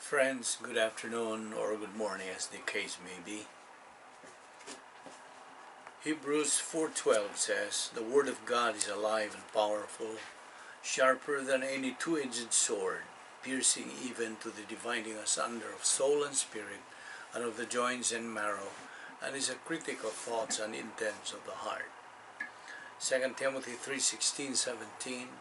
Friends, good afternoon or good morning as the case may be. Hebrews 4:12 says, "The word of God is alive and powerful, sharper than any two-edged sword, piercing even to the dividing asunder of soul and spirit, and of the joints and marrow, and is a critic of thoughts and intents of the heart." 2 Timothy 3:16-17,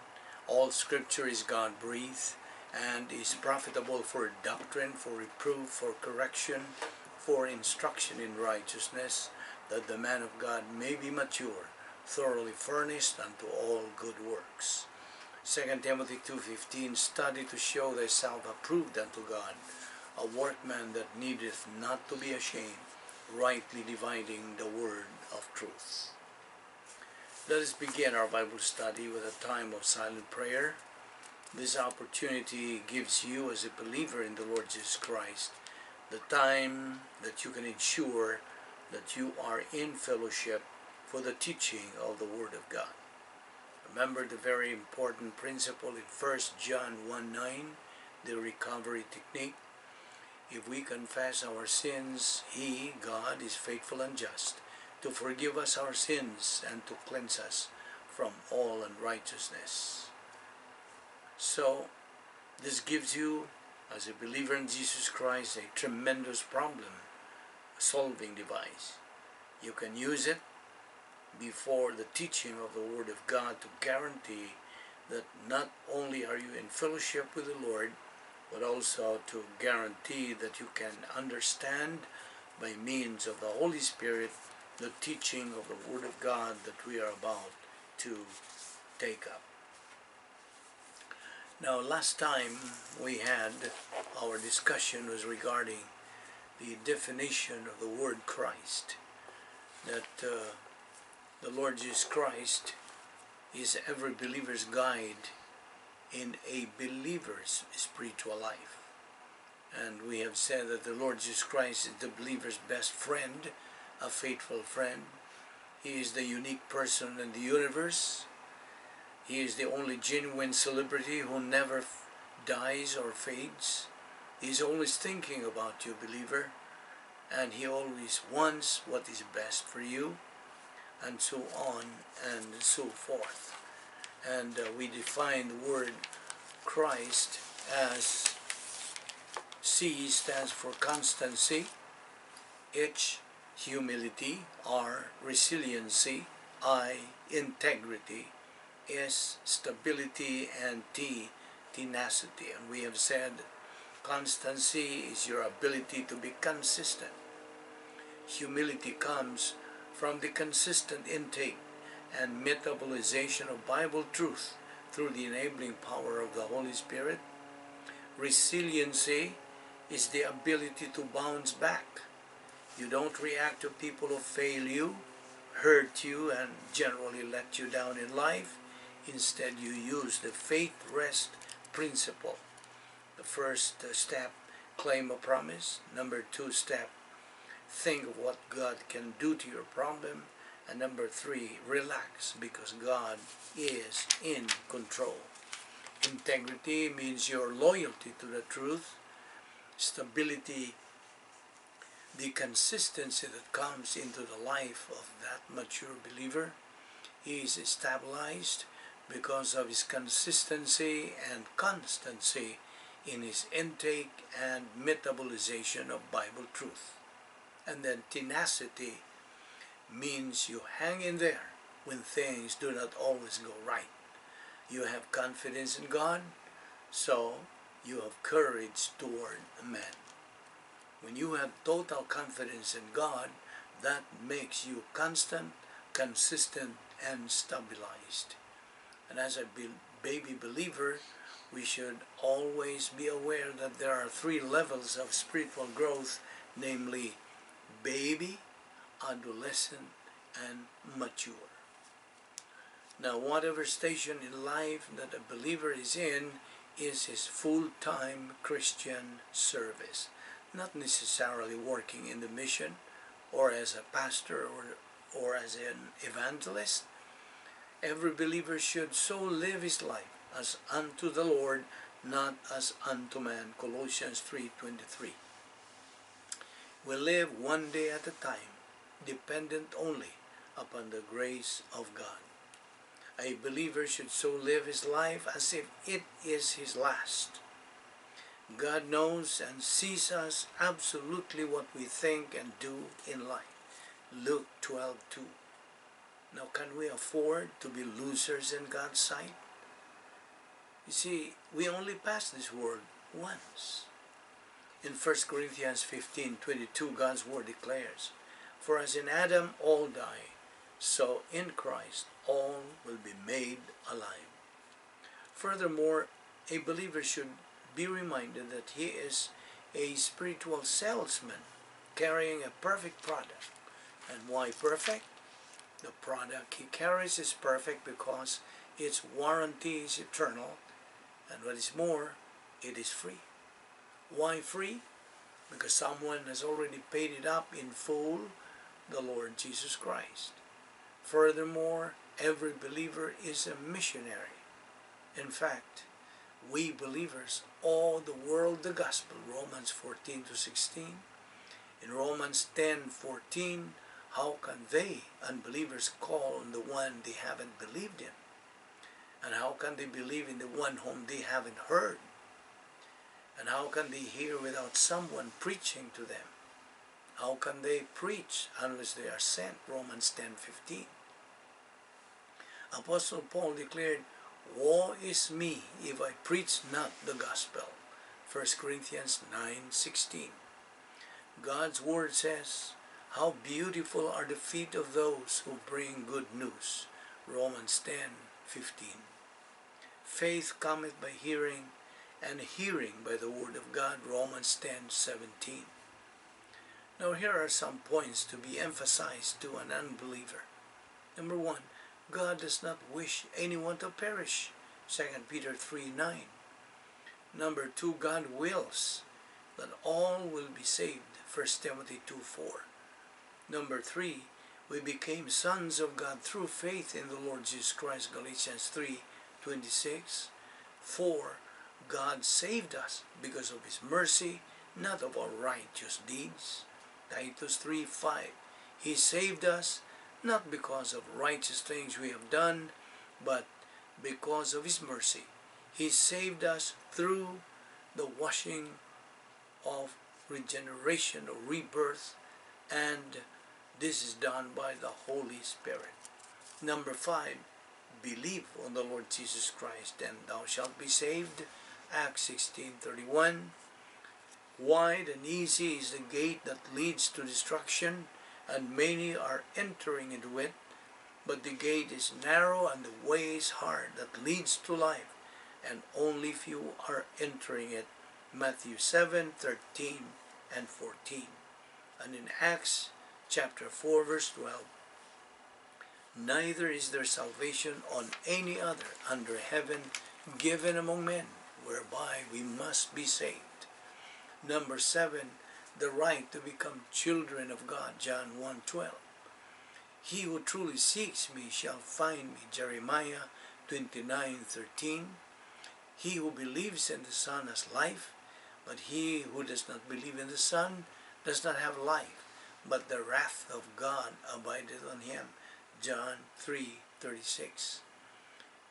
"All scripture is God-breathed, and is profitable for doctrine, for reproof, for correction, for instruction in righteousness, that the man of God may be mature, thoroughly furnished unto all good works." 2 Timothy 2:15, "Study to show thyself approved unto God, a workman that needeth not to be ashamed, rightly dividing the word of truth." Let us begin our Bible study with a time of silent prayer. This opportunity gives you, as a believer in the Lord Jesus Christ, the time that you can ensure that you are in fellowship for the teaching of the Word of God. Remember the very important principle in 1 John 1:9, the recovery technique. If we confess our sins, He, God, is faithful and just to forgive us our sins and to cleanse us from all unrighteousness. So, this gives you, as a believer in Jesus Christ, a tremendous problem-solving device. You can use it before the teaching of the Word of God to guarantee that not only are you in fellowship with the Lord, but also to guarantee that you can understand by means of the Holy Spirit the teaching of the Word of God that we are about to take up. Now, last time we had our discussion was regarding the definition of the word Christ, that the Lord Jesus Christ is every believer's guide in a believer's spiritual life. And we have said that the Lord Jesus Christ is the believer's best friend, a faithful friend. He is the unique person in the universe. He is the only genuine celebrity who never dies or fades. He's always thinking about you, believer, and He always wants what is best for you, and so on and so forth. And we define the word Christ as C stands for constancy, H humility, R resiliency, I integrity, S stability, and T tenacity. And we have said constancy is your ability to be consistent. Humility comes from the consistent intake and metabolization of Bible truth through the enabling power of the Holy Spirit. Resiliency is the ability to bounce back. You don't react to people who fail you, hurt you, and generally let you down in life. Instead, you use the faith rest principle. The first step, claim a promise. Number 2 step, think of what God can do to your problem. And number 3, relax, because God is in control. Integrity means your loyalty to the truth. Stability, the consistency that comes into the life of that mature believer. He is stabilized because of his consistency and constancy in his intake and metabolization of Bible truth. And then tenacity means you hang in there when things do not always go right. You have confidence in God, so you have courage toward men. When you have total confidence in God, that makes you constant, consistent, and stabilized. And as a baby believer, we should always be aware that there are 3 levels of spiritual growth, namely baby, adolescent, and mature. Now, whatever station in life that a believer is in is his full-time Christian service. Not necessarily working in the mission or as a pastor or as an evangelist. Every believer should so live his life as unto the Lord not as unto man. Colossians 3:23. We live one day at a time, dependent only upon the grace of God. A believer should so live his life as if it is his last. God knows and sees us absolutely what we think and do in life. Luke 12:2. Now, can we afford to be losers in God's sight? You see, we only pass this world once. In 1 Corinthians 15:22, God's word declares, "For as in Adam all die, so in Christ all will be made alive." Furthermore, a believer should be reminded that he is a spiritual salesman carrying a perfect product. And why perfect? The product he carries is perfect because its warranty is eternal, and what is more, it is free. Why free? Because someone has already paid it up in full, the Lord Jesus Christ. Furthermore, every believer is a missionary. In fact, we believers owe the world the gospel, Romans 14:16. In Romans 10:14, how can they, unbelievers, call on the one they haven't believed in? And how can they believe in the one whom they haven't heard? And how can they hear without someone preaching to them? How can they preach unless they are sent? Romans 10:15. Apostle Paul declared, "Woe is me if I preach not the gospel." 1 Corinthians 9:16. God's word says, "How beautiful are the feet of those who bring good news." Romans 10:15. Faith cometh by hearing, and hearing by the word of God. Romans 10:17. Now here are some points to be emphasized to an unbeliever. Number 1, God does not wish anyone to perish. 2 Peter 3:9. Number 2, God wills that all will be saved. 1 Timothy 2:4. Number 3, we became sons of God through faith in the Lord Jesus Christ. Galatians 3:26. 4, God saved us because of His mercy, not of our righteous deeds. Titus 3:5. He saved us not because of righteous things we have done, but because of His mercy. He saved us through the washing of regeneration or rebirth, and this is done by the Holy Spirit. Number 5, believe on the Lord Jesus Christ, and thou shalt be saved. Acts 16:31. Wide and easy is the gate that leads to destruction, and many are entering into it. But the gate is narrow and the way is hard that leads to life, and only few are entering it. Matthew 7:13 and 14. And in Acts chapter 4 verse 12, neither is there salvation on any other under heaven given among men, whereby we must be saved. Number 7, the right to become children of God. John 1:12. He who truly seeks me shall find me. Jeremiah 29:13. He who believes in the Son has life, but he who does not believe in the Son does not have life, but the wrath of God abideth on him. John 3:36.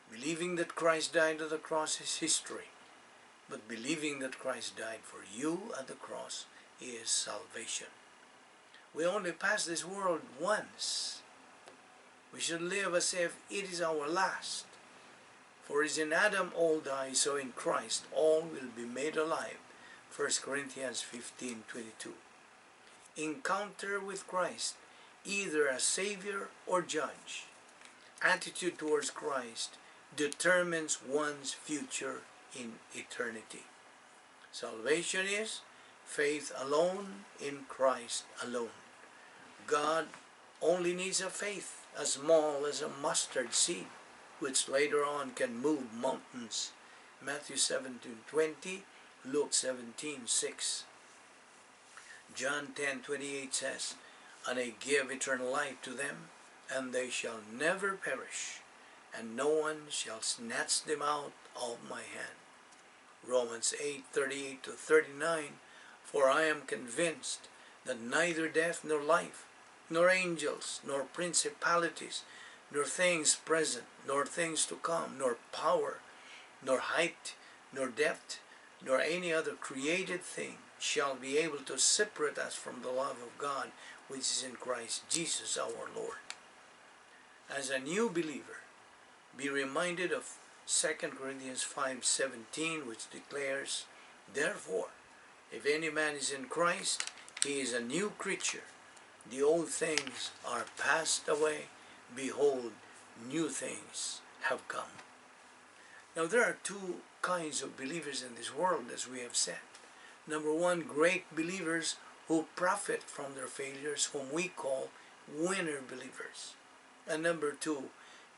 Believing that Christ died on the cross is history, but believing that Christ died for you at the cross is salvation. We only pass this world once. We should live as if it is our last. For as in Adam all die, so in Christ all will be made alive. 1 Corinthians 15:22. Encounter with Christ, either as Savior or Judge. Attitude towards Christ determines one's future in eternity. Salvation is faith alone in Christ alone. God only needs a faith as small as a mustard seed, which later on can move mountains. Matthew 17:20, Luke 17:6. John 10:28 says, "And I give eternal life to them, and they shall never perish, and no one shall snatch them out of my hand." Romans 8:38 to 39, for I am convinced that neither death nor life, nor angels, nor principalities, nor things present, nor things to come, nor power, nor height, nor depth, nor any other created thing shall be able to separate us from the love of God which is in Christ Jesus our Lord. As a new believer, be reminded of 2 Corinthians 5:17, which declares, therefore, if any man is in Christ, he is a new creature. The old things are passed away. Behold, new things have come. Now there are two kinds of believers in this world, as we have said. Number one, great believers who profit from their failures, whom we call winner believers. And number two,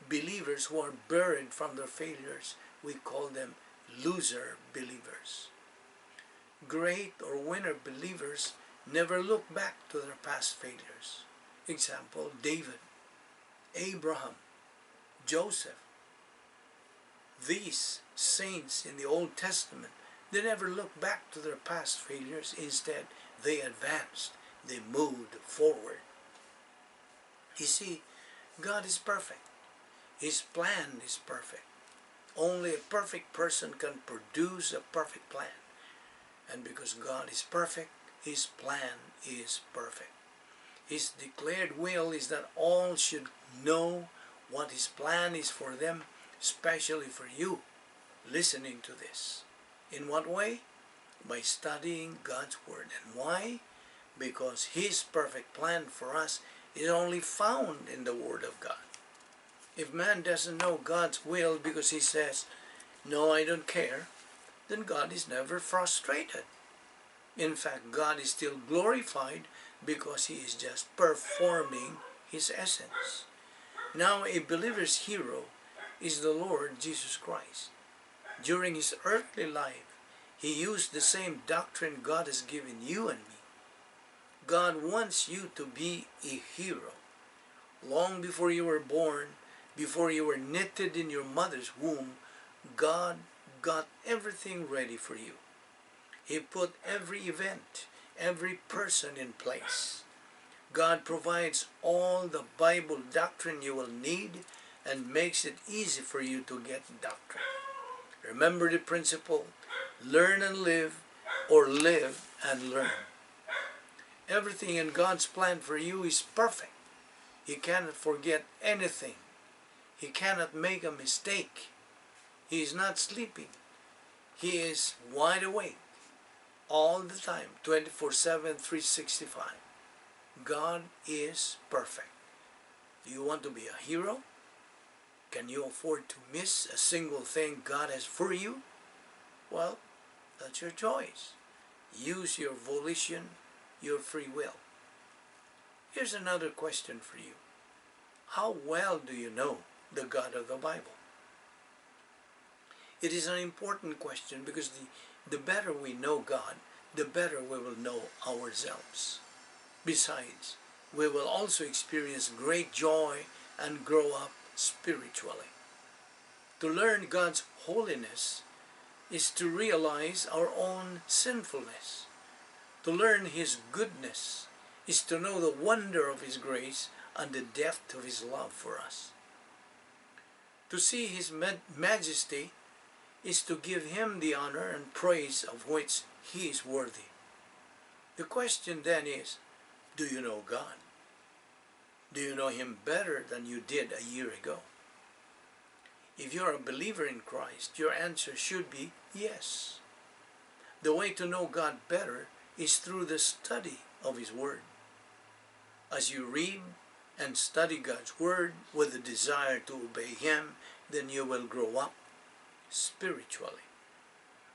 believers who are buried from their failures, we call them loser believers. Great or winner believers never look back to their past failures. Example, David, Abraham, Joseph. These saints in the Old Testament, they never looked back to their past failures. Instead, they advanced. They moved forward. You see, God is perfect. His plan is perfect. Only a perfect person can produce a perfect plan. And because God is perfect, His plan is perfect. His declared will is that all should know what His plan is for them, especially for you listening to this. In what way? By studying God's Word. And why? Because His perfect plan for us is only found in the Word of God. If man doesn't know God's will because he says, no, I don't care, then God is never frustrated. In fact, God is still glorified because He is just performing His essence. Now, a believer's hero is the Lord Jesus Christ. During His earthly life, He used the same doctrine God has given you and me. God wants you to be a hero. Long before you were born, before you were knitted in your mother's womb, God got everything ready for you. He put every event, every person in place. God provides all the Bible doctrine you will need and makes it easy for you to get doctrine. Remember the principle, learn and live, or live and learn. Everything in God's plan for you is perfect. He cannot forget anything. He cannot make a mistake. He is not sleeping. He is wide awake all the time, 24/7, 365. God is perfect. Do you want to be a hero? Can you afford to miss a single thing God has for you? Well, that's your choice. Use your volition, your free will. Here's another question for you. How well do you know the God of the Bible? It is an important question because the better we know God, the better we will know ourselves. Besides, we will also experience great joy and grow up spiritually. To learn God's holiness is to realize our own sinfulness. To learn His goodness is to know the wonder of His grace and the depth of His love for us. To see His majesty is to give Him the honor and praise of which He is worthy. The question then is, do you know God? Do you know Him better than you did a year ago? If you're a believer in Christ, your answer should be yes. The way to know God better is through the study of His Word. As you read and study God's Word with a desire to obey Him, then you will grow up spiritually.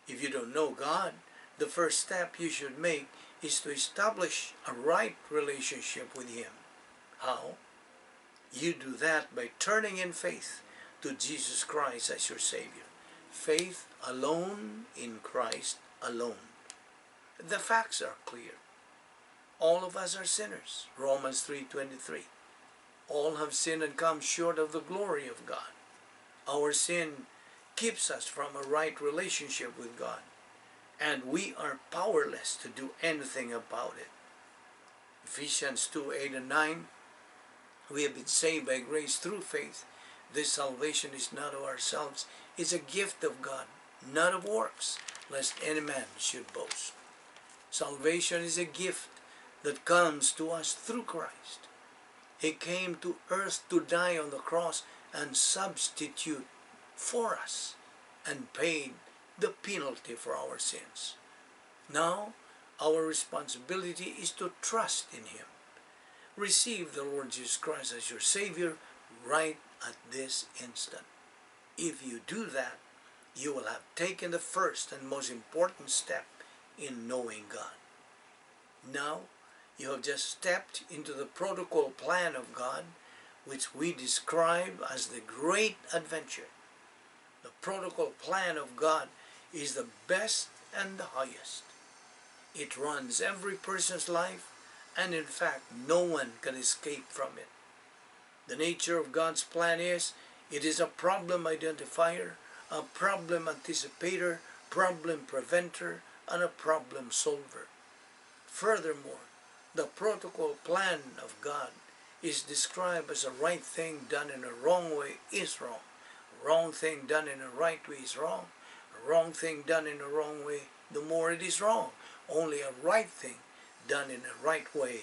If you don't know God, the first step you should make is to establish a right relationship with Him. How? You do that by turning in faith to Jesus Christ as your Savior. Faith alone in Christ alone. The facts are clear. All of us are sinners. Romans 3:23. All have sinned and come short of the glory of God. Our sin keeps us from a right relationship with God, and we are powerless to do anything about it. Ephesians 2:8-9, we have been saved by grace through faith. This salvation is not of ourselves, it's a gift of God, not of works, lest any man should boast. Salvation is a gift that comes to us through Christ. He came to earth to die on the cross and substitute for us and paid the penalty for our sins. Now, our responsibility is to trust in Him. Receive the Lord Jesus Christ as your Savior right at this instant. If you do that, you will have taken the first and most important step in knowing God. Now, you have just stepped into the protocol plan of God, which we describe as the great adventure. The protocol plan of God is the best and the highest. It runs every person's life, and in fact, no one can escape from it. The nature of God's plan is, it is a problem identifier, a problem anticipator, problem preventer, and a problem solver. Furthermore, the protocol plan of God is described as a right thing done in a wrong way is wrong. A wrong thing done in a right way is wrong. A wrong thing done in a wrong way, the more it is wrong. Only a right thing done in a right way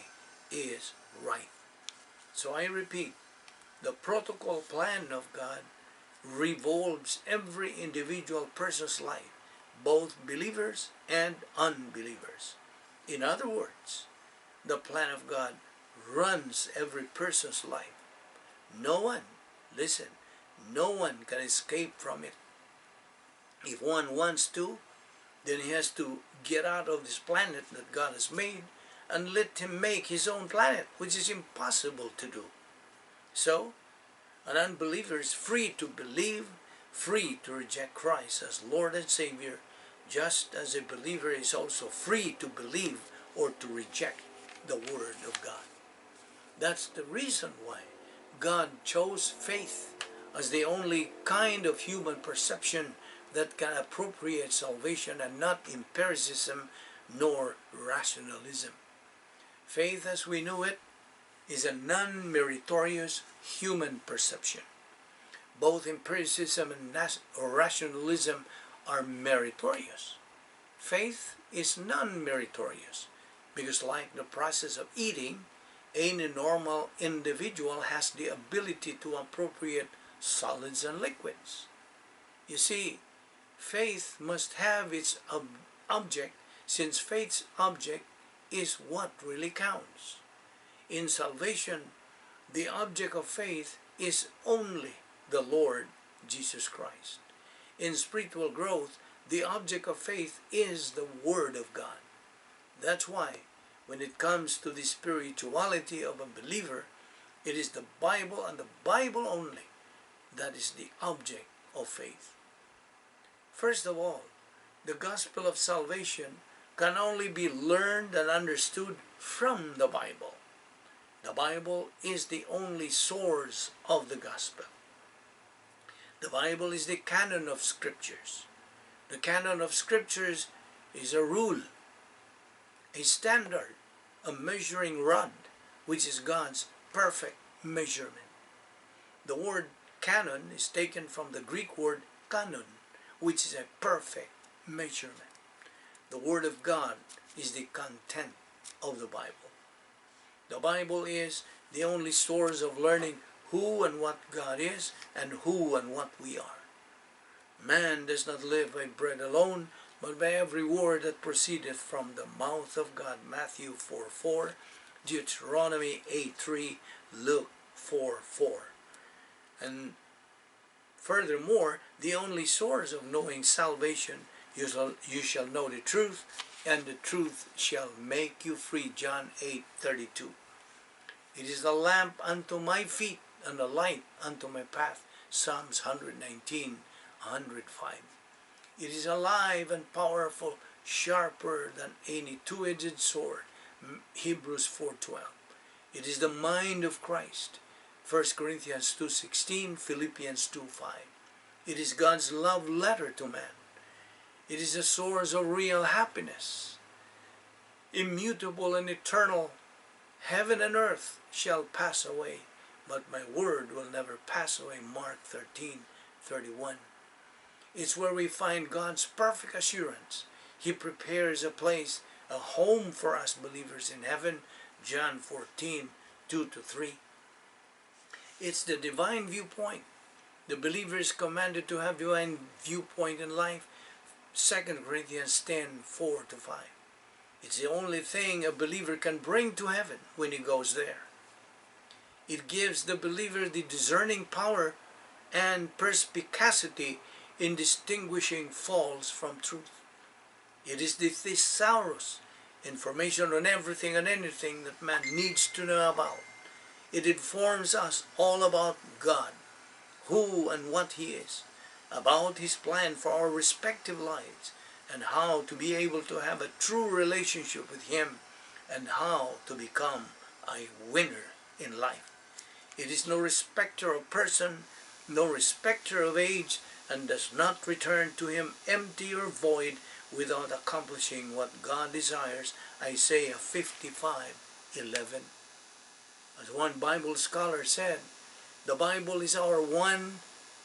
is right. So I repeat, the protocol plan of God revolves every individual person's life, both believers and unbelievers. In other words, the plan of God runs every person's life. No one, listen, no one can escape from it. If one wants to, then he has to get out of this planet that God has made and let him make his own planet, which is impossible to do. So, an unbeliever is free to believe, free to reject Christ as Lord and Savior, just as a believer is also free to believe or to reject the Word of God. That's the reason why God chose faith as the only kind of human perception that can appropriate salvation, and not empiricism nor rationalism. Faith as we know it is a non-meritorious human perception. Both empiricism and rationalism are meritorious. Faith is non-meritorious because, like the process of eating, any normal individual has the ability to appropriate solids and liquids. You see, faith must have its object, since faith's object is what really counts. In salvation, the object of faith is only the Lord Jesus Christ. In spiritual growth, the object of faith is the Word of God. That's why, when it comes to the spirituality of a believer, it is the Bible and the Bible only that is the object of faith. First of all, the gospel of salvation can only be learned and understood from the Bible. The Bible is the only source of the gospel. The Bible is the canon of scriptures. The canon of scriptures is a rule, a standard, a measuring rod, which is God's perfect measurement. The word canon is taken from the Greek word kanon, which is a perfect measurement. The Word of God is the content of the Bible. The Bible is the only source of learning who and what God is and who and what we are. Man does not live by bread alone, but by every word that proceedeth from the mouth of God. Matthew 4:4, Deuteronomy 8:3, Luke 4:4. And furthermore, the only source of knowing salvation, you shall know the truth, and the truth shall make you free. John 8:32. It is a lamp unto my feet and a light unto my path. Psalms 119:105. It is alive and powerful, sharper than any two-edged sword. Hebrews 4:12. It is the mind of Christ. 1 Corinthians 2:16, Philippians 2:5. It is God's love letter to man. It is a source of real happiness. Immutable and eternal, heaven and earth shall pass away, but my word will never pass away. Mark 13:31. It's where we find God's perfect assurance. He prepares a place, a home for us believers in heaven. John 14:2-3. It's the divine viewpoint. The believer is commanded to have divine viewpoint in life. 2 Corinthians 10:4-5. It's the only thing a believer can bring to heaven when he goes there. It gives the believer the discerning power and perspicacity in distinguishing false from truth. It is the thesaurus, information on everything and anything that man needs to know about. It informs us all about God, who and what He is, about His plan for our respective lives, and how to be able to have a true relationship with Him, and how to become a winner in life. It is no respecter of person, no respecter of age, and does not return to Him empty or void without accomplishing what God desires. Isaiah 55:11. As one Bible scholar said, the Bible is our one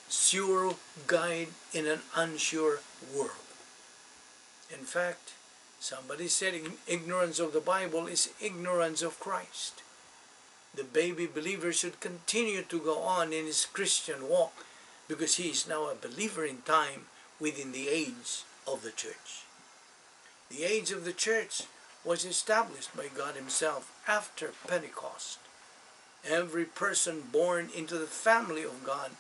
sure guide in an unsure world. In fact, somebody said ignorance of the Bible is ignorance of Christ. The baby believer should continue to go on in his Christian walk because he is now a believer in time within the age of the church. The age of the church was established by God Himself after Pentecost. Every person born into the family of God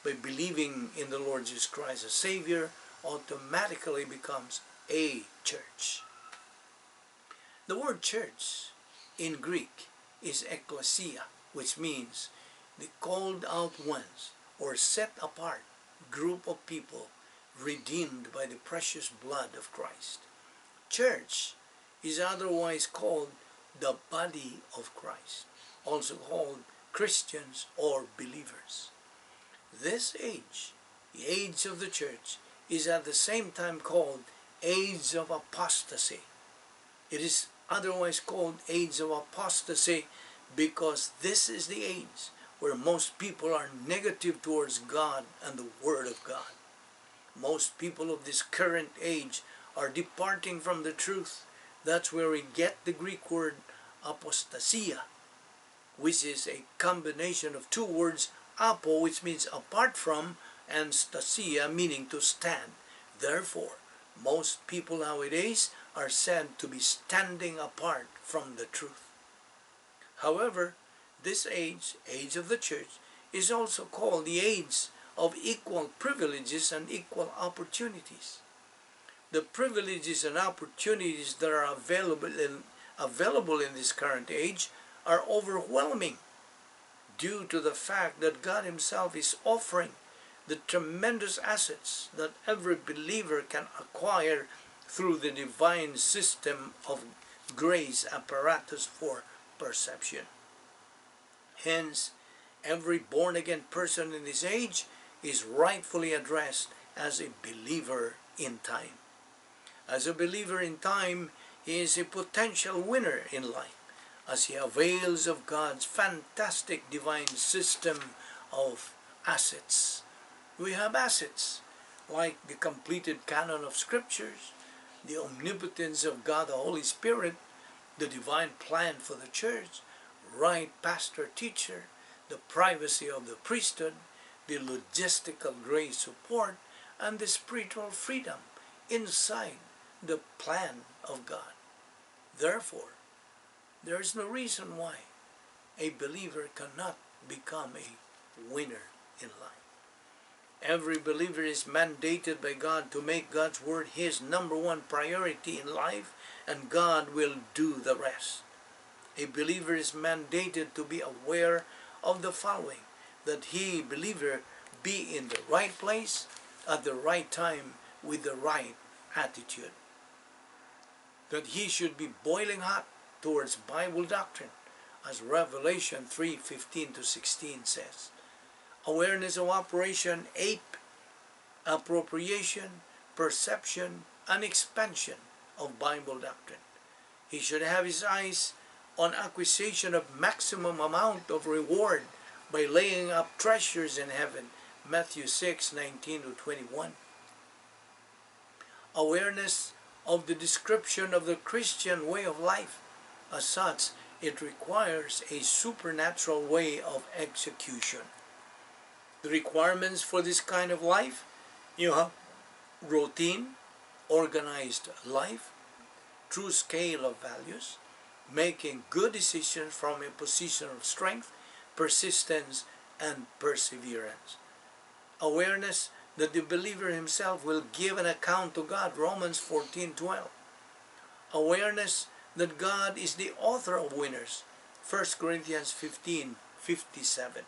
by believing in the Lord Jesus Christ as Savior automatically becomes a church. The word church in Greek is ekklesia, which means the called out ones or set apart group of people redeemed by the precious blood of Christ. Church is otherwise called the body of Christ, also called Christians or believers. This age, the age of the church, is at the same time called age of apostasy. It is otherwise called age of apostasy because this is the age where most people are negative towards God and the Word of God. Most people of this current age are departing from the truth. That's where we get the Greek word apostasia, which is a combination of two words, apo, which means apart from, and stasia, meaning to stand. Therefore, most people nowadays are said to be standing apart from the truth. However, this age of the church, is also called the age of equal privileges and equal opportunities. The privileges and opportunities that are available in this current age are overwhelming due to the fact that God Himself is offering the tremendous assets that every believer can acquire through the divine system of grace apparatus for perception. Hence, every born-again person in this age is rightfully addressed as a believer in time. As a believer in time, he is a potential winner in life as he avails of God's fantastic divine system of assets. We have assets like the completed canon of scriptures, the omnipotence of God the Holy Spirit, the divine plan for the church, right pastor teacher, the privacy of the priesthood, the logistical grace support, and the spiritual freedom inside the plan of God. Therefore, there is no reason why a believer cannot become a winner in life. Every believer is mandated by God to make God's word his number one priority in life, and God will do the rest. A believer is mandated to be aware of the following: that he, believer, be in the right place at the right time with the right attitude. That he should be boiling hot towards Bible doctrine, as Revelation 3:15-16 says. Awareness of Operation APE, appropriation, perception, and expansion of Bible doctrine. He should have his eyes on acquisition of maximum amount of reward by laying up treasures in heaven. Matthew 6:19-21. Awareness of the description of the Christian way of life. As such, it requires a supernatural way of execution. The requirements for this kind of life: you have routine, organized life, true scale of values, making good decisions from a position of strength, persistence, and perseverance. Awareness that the believer himself will give an account to God. Romans 14:12. Awareness that God is the author of winners. 1 Corinthians 15:57.